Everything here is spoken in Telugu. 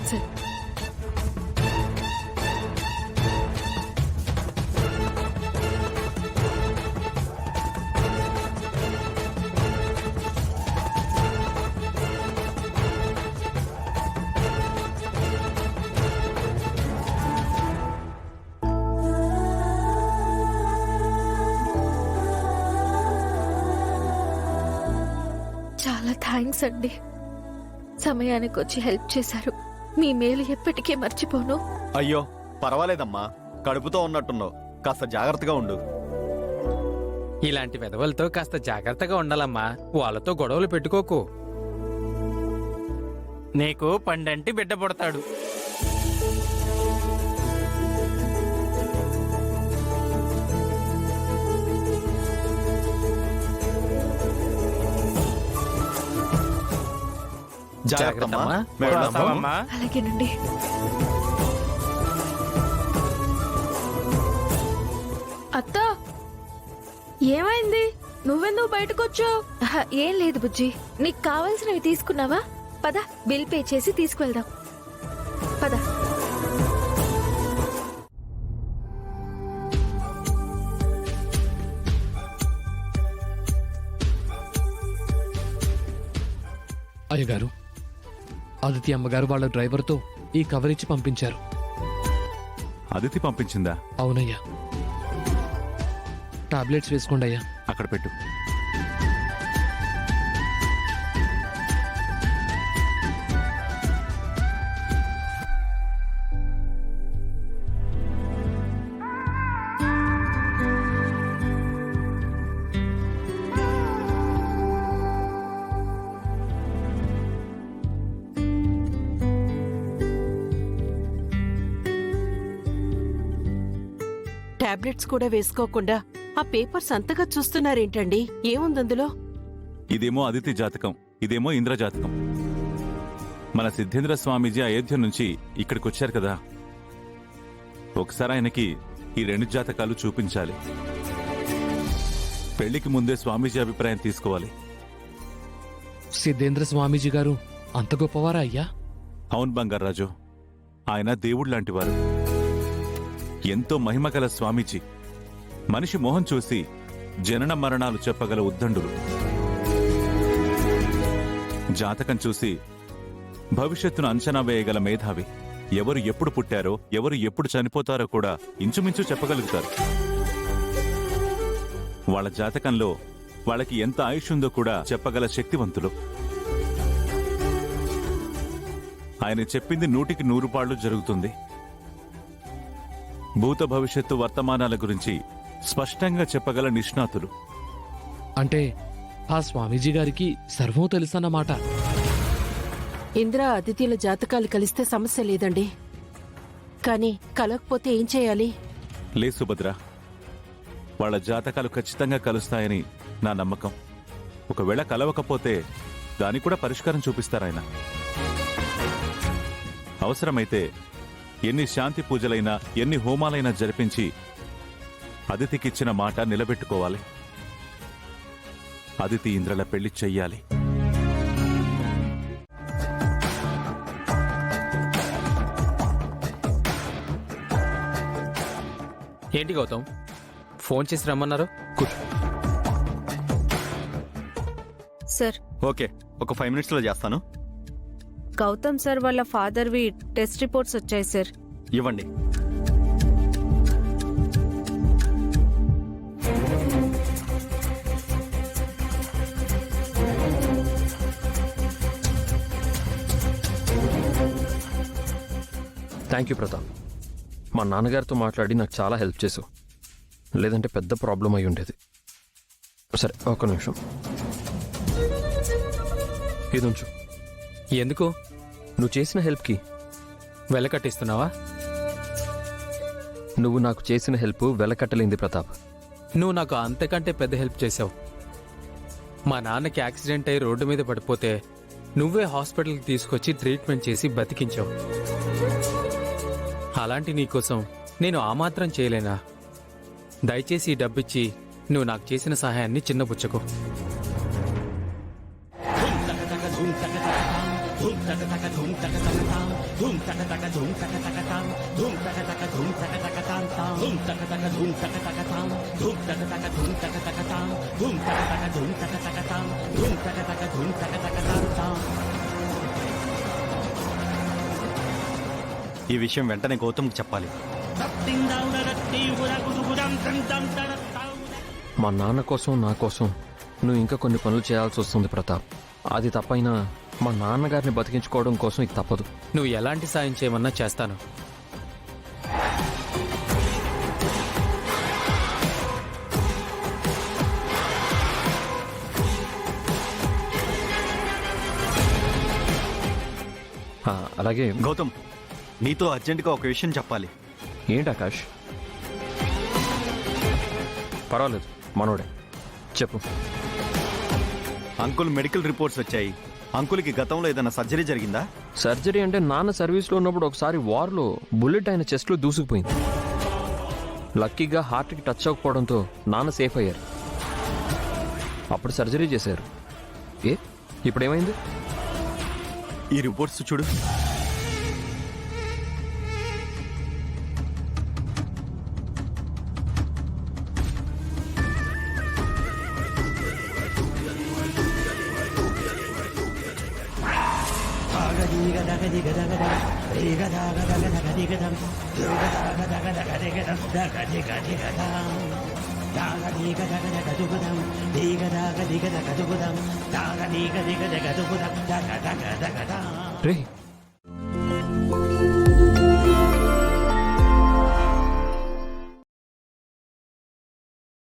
క్యాన్సిల్. చాలా థ్యాంక్స్ అండి. సమయానికి వచ్చి హెల్ప్ చేశారు. మీ మేలు ఎప్పటికీ మర్చిపోను. అయ్యో పర్వాలేదమ్మా, కడుపుతో ఉన్నట్టున్నావు, కాస్త జాగ్రత్తగా ఉండు. ఇలాంటి వెధవలతో కాస్త జాగ్రత్తగా ఉండాలమ్మా. వాళ్ళతో గొడవలు పెట్టుకోకు. నీకు పండంటి బిడ్డ పుడతాడు. జాగ్రత్తమ్మా. అలాగేనండి. అత్త, ఏమైంది? నువ్వెందుకు బయటకొచ్చావు? ఏం లేదు బుజ్జి, నీకు కావాల్సినవి తీసుకున్నావా? పద, బిల్ పే చేసి తీసుకువెళ్దాం. పద. అయ్యగారు, అదితి అమ్మగారు వాళ్ళ డ్రైవర్తో ఈ కవర్ ఇచ్చి పంపించారు. అదితి పంపించిందా? అవునయ్యా. టాబ్లెట్స్ వేసుకోండి అయ్యా. అక్కడ పెట్టు. టాబ్లెట్స్ కూడా వేసుకోకుండా ఆ పేపర్స్ అంతగా చూస్తున్నారేంటండి? ఏముందందులో? ఇదేమో అదితి జాతకం, ఇదేమో ఇంద్ర జాతకం. మన సిద్ధేంద్ర స్వామీజీ అయోధ్య నుంచి ఇక్కడికొచ్చారు కదా, ఒకసారి ఆయనకి ఈ రెండు జాతకాలు చూపించాలి. పెళ్లికి ముందే స్వామీజీ అభిప్రాయం తీసుకోవాలి. సిద్ధేంద్ర స్వామీజీ గారు అంత గొప్పవారా అయ్యా? అవును బంగారాజు, ఆయన దేవుళ్లాంటివారు. ఎంతో మహిమగల స్వామీజీ. మనిషి మొహం చూసి జనన మరణాలు చెప్పగల ఉద్దండులు. జాతకం చూసి భవిష్యత్తును అంచనా వేయగల మేధావి. ఎవరు ఎప్పుడు పుట్టారో, ఎవరు ఎప్పుడు చనిపోతారో కూడా ఇంచుమించు చెప్పగలుగుతారు. వాళ్ళ జాతకంలో వాళ్ళకి ఎంత ఆయుష్ ఉందో కూడా చెప్పగల శక్తివంతులు. ఆయన చెప్పింది 100కి 100 పాళ్ళు జరుగుతుంది. భూత భవిష్యత్తు వర్తమానాల గురించి స్పష్టంగా చెప్పగల నిష్ణాతులు. అంటే ఆ స్వామీజీ గారికి సర్వం తెలుసన్నమాట. ఇంద్ర అతిథుల జాతకాలు కలిస్తే సమస్య లేదండి. కానీ కలగకపోతే ఏం చేయాలి? లే సుభద్ర, వాళ్ళ జాతకాలు ఖచ్చితంగా కలుస్తాయని నా నమ్మకం. ఒకవేళ కలవకపోతే దానికి కూడా పరిష్కారం చూపిస్తారాయన. అవసరమైతే ఎన్ని శాంతి పూజలైనా, ఎన్ని హోమాలైనా జరిపించి అదితికిచ్చిన మాట నిలబెట్టుకోవాలి. అదితి ఇంద్రల పెళ్లి చెయ్యాలి. ఏంటి గౌతమ్, ఫోన్ చేసి రమ్మన్నారు? సార్ ఓకే, ఒక 5 minutesలో చేస్తాను. గౌతమ్ సార్ వాళ్ళ ఫాదర్వి టెస్ట్ రిపోర్ట్స్ వచ్చాయి సార్. ఇవ్వండి. Thank you Pratap. మా నాన్నగారితో మాట్లాడి నాకు చాలా హెల్ప్ చేసావు. లేదంటే పెద్ద ప్రాబ్లం అయి ఉండేది. సరే ఒక్క నిమిషం, ఇది ఉంచు. ఎందుకు? నువ్వు చేసిన హెల్ప్కి. వెలకట్టిస్తున్నావా? నువ్వు నాకు చేసిన హెల్ప్ వెలకట్టలేంది ప్రతాప్. నువ్వు నాకు అంతకంటే పెద్ద హెల్ప్ చేశావు. మా నాన్నకి యాక్సిడెంట్ అయి రోడ్డు మీద పడిపోతే నువ్వే హాస్పిటల్కి తీసుకొచ్చి ట్రీట్మెంట్ చేసి బతికించావు. అలాంటి నీకోసం నేను ఆ మాత్రం చేయలేనా? దయచేసి ఈ డబ్బిచ్చి నువ్వు నాకు చేసిన సహాయాన్ని చిన్నబుచ్చకు. ఈ విషయం వెంటనే గౌతమ్కి చెప్పాలి. మా నాన్న కోసం నా కోసం నువ్వు ఇంకా కొన్ని పనులు చేయాల్సి వస్తుంది ప్రతాప్. అది తప్పైనా మా నాన్నగారిని బతికించుకోవడం కోసం ఇది తప్పదు. నువ్వు ఎలాంటి సాయం చేయమన్నా చేస్తాను. అలాగే గౌతమ్, నీతో అర్జెంటుగా ఒక విషయం చెప్పాలి. ఏంటి ఆకాష్? పర్వాలేదు, మనోడే, చెప్పు. అంకుల్ మెడికల్ రిపోర్ట్స్ వచ్చాయి. అంకుల్కి గతంలో ఏదైనా సర్జరీ జరిగిందా? సర్జరీ అంటే నాన్న సర్వీస్లో ఉన్నప్పుడు ఒకసారి వార్లో బుల్లెట్ ఆయన చెస్ట్లో దూసుకుపోయింది. లక్కీగా హార్ట్కి టచ్ అవ్వకపోవడంతో నాన్న సేఫ్ అయ్యారు. అప్పుడు సర్జరీ చేశారు. ఇప్పుడేమైంది? ఈ రిపోర్ట్స్ చూడు. రే